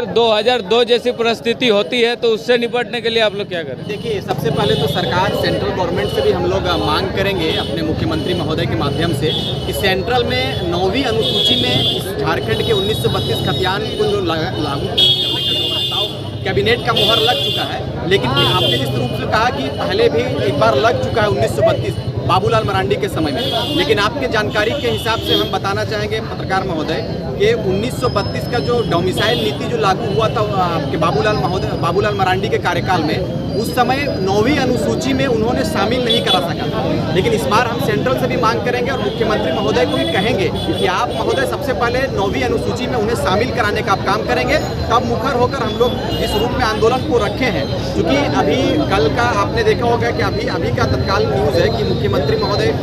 2002 जैसी परिस्थिति होती है तो उससे निपटने के लिए आप लोग क्या करें? देखिए, सबसे पहले तो सरकार सेंट्रल गवर्नमेंट से भी हम लोग मांग करेंगे अपने मुख्यमंत्री महोदय के माध्यम से कि सेंट्रल में 9वीं अनुसूची में इस झारखंड के 1932 खतियान को जो लागू करने का जो प्रस्ताव कैबिनेट का मुहर लग चुका है, लेकिन आपने जिस रूप से कहा कि पहले भी एक बार लग चुका है 1932 बाबूलाल मरांडी के समय में, लेकिन आपके जानकारी के हिसाब से हम बताना चाहेंगे पत्रकार महोदय कि 1932 का जो डोमिसाइल नीति जो लागू हुआ था आपके बाबूलाल मरांडी के कार्यकाल में, उस समय 9वीं अनुसूची में उन्होंने शामिल नहीं करा सका। लेकिन इस बार हम सेंट्रल से भी मांग करेंगे और मुख्यमंत्री महोदय को भी कहेंगे कि आप महोदय सबसे पहले 9वीं अनुसूची में उन्हें शामिल कराने का आप काम करेंगे, तब मुखर होकर हम लोग इस रूप में आंदोलन को रखे हैं। क्योंकि अभी कल का आपने देखा होगा कि अभी का तत्काल न्यूज़ है कि मुख्यमंत्री महोदय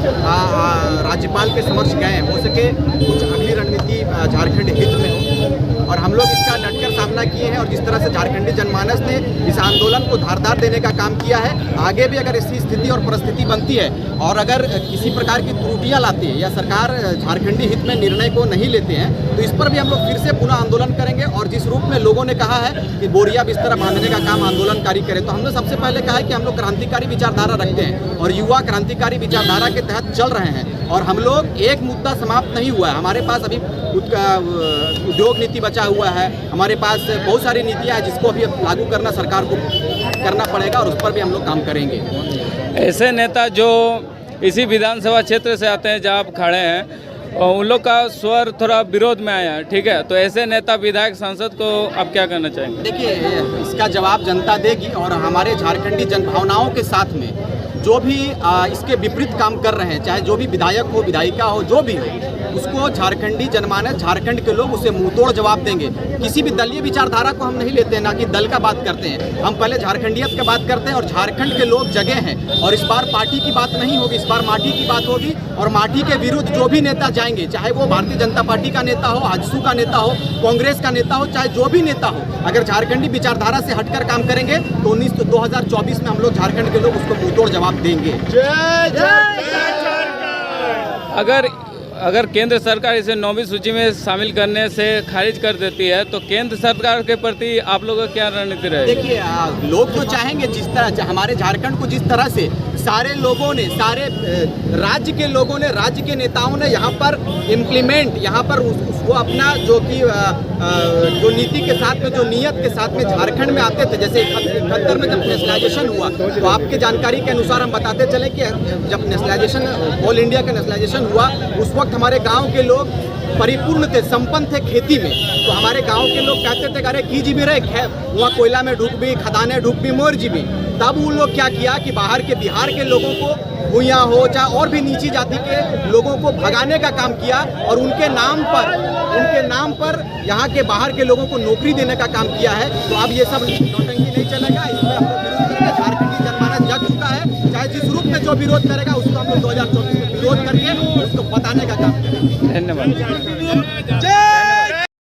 राज्यपाल के समक्ष गए हैं, हो सके कुछ अगली रणनीति झारखंड हित में हो, और हम लोग इसका डटकर सामना किए हैं। और जिस तरह से झारखंडी जनमानस ने इस आंदोलन को धारदार देने का काम किया है, आगे भी अगर ऐसी स्थिति और परिस्थिति बनती है और अगर किसी प्रकार की त्रुटियां लाती है या सरकार झारखंडी हित में निर्णय को नहीं लेते हैं, तो इस पर भी हम लोग फिर से पुनः आंदोलन करेंगे। और जिस रूप में लोगों ने कहा है कि बोरिया बिस्तर बांधने का काम आंदोलनकारी करें, तो हमने सबसे पहले कहा है कि हम लोग क्रांतिकारी विचारधारा रखते हैं और युवा क्रांतिकारी विचारधारा के तहत चल रहे हैं। और हम लोग एक मुद्दा समाप्त नहीं हुआ है, हमारे पास अभी उद्योग नीति बचा हुआ है, हमारे पास बहुत सारी नीतियाँ हैं जिसको अभी लागू करना सरकार को करना पड़ेगा और उस पर भी हम लोग काम करेंगे। ऐसे नेता जो इसी विधानसभा क्षेत्र से आते हैं जहाँ आप खड़े हैं, उन लोग का स्वर थोड़ा विरोध में आया है, ठीक है, तो ऐसे नेता विधायक सांसद को आप क्या कहना चाहेंगे? देखिए, इसका जवाब जनता देगी और हमारे झारखंडी जनभावनाओं के साथ में जो भी इसके विपरीत काम कर रहे हैं, चाहे जो भी विधायक हो, विधायिका हो, जो भी हो, उसको झारखंडी जनमानस, झारखंड के लोग उसे मुंहतोड़ जवाब देंगे। किसी भी दलीय विचारधारा को हम नहीं लेते हैं, ना कि दल का बात करते हैं, हम पहले झारखंडियत की बात करते हैं और झारखंड के लोग जगह हैं। और इस बार पार्टी की बात नहीं होगी, इस बार माटी की बात होगी और माटी के विरुद्ध जो भी नेता जाएंगे, चाहे वो भारतीय जनता पार्टी का नेता हो, आजसू का नेता हो, कांग्रेस का नेता हो, चाहे जो भी नेता हो, अगर झारखंडी विचारधारा से हटकर काम करेंगे तो 2024 में हम लोग झारखंड के लोग उसको मुंहतोड़ जवाब देंगे। अगर केंद्र सरकार इसे 9वीं सूची में शामिल करने से खारिज कर देती है तो केंद्र सरकार के प्रति आप लोगों का क्या रणनीति रहेगी? देखिए, लोग तो चाहेंगे जिस तरह हमारे झारखंड को जिस तरह से सारे लोगों ने, सारे राज्य के लोगों ने, राज्य के नेताओं ने यहाँ पर इम्प्लीमेंट, यहाँ पर उसको अपना जो कि जो नीति के साथ में, जो नियत के साथ में झारखंड में आते थे, जैसे 71 में जब नेशनलाइजेशन हुआ, तो आपके जानकारी के अनुसार हम बताते चले कि जब नेशनलाइजेशन, ऑल इंडिया का नेशनलाइजेशन हुआ, उस वक्त हमारे गांव के लोग परिपूर्ण थे, संपन्न थे खेती में। तो हमारे गांव के लोग कहते थे अरे की जी भी रहे, वहाँ कोयला में ढूक भी, खदाने ढूक भी, मोर जी भी। तब उन लोग क्या किया कि बाहर के, बिहार के लोगों को, भूया हो चाहे और भी नीची जाति के लोगों को भगाने का काम किया और उनके नाम पर यहाँ के बाहर के लोगों को नौकरी देने का काम किया है। तो अब ये सब नौटंकी नहीं चलेगा, इसमें हम लोग विरोध करेंगे। झारखंडी जनमानस जग चुका है, चाहे जिस रूप में जो विरोध करेगा उसको हम लोग 2024 में विरोध करके उसको बताने का काम करेंगे। धन्यवाद।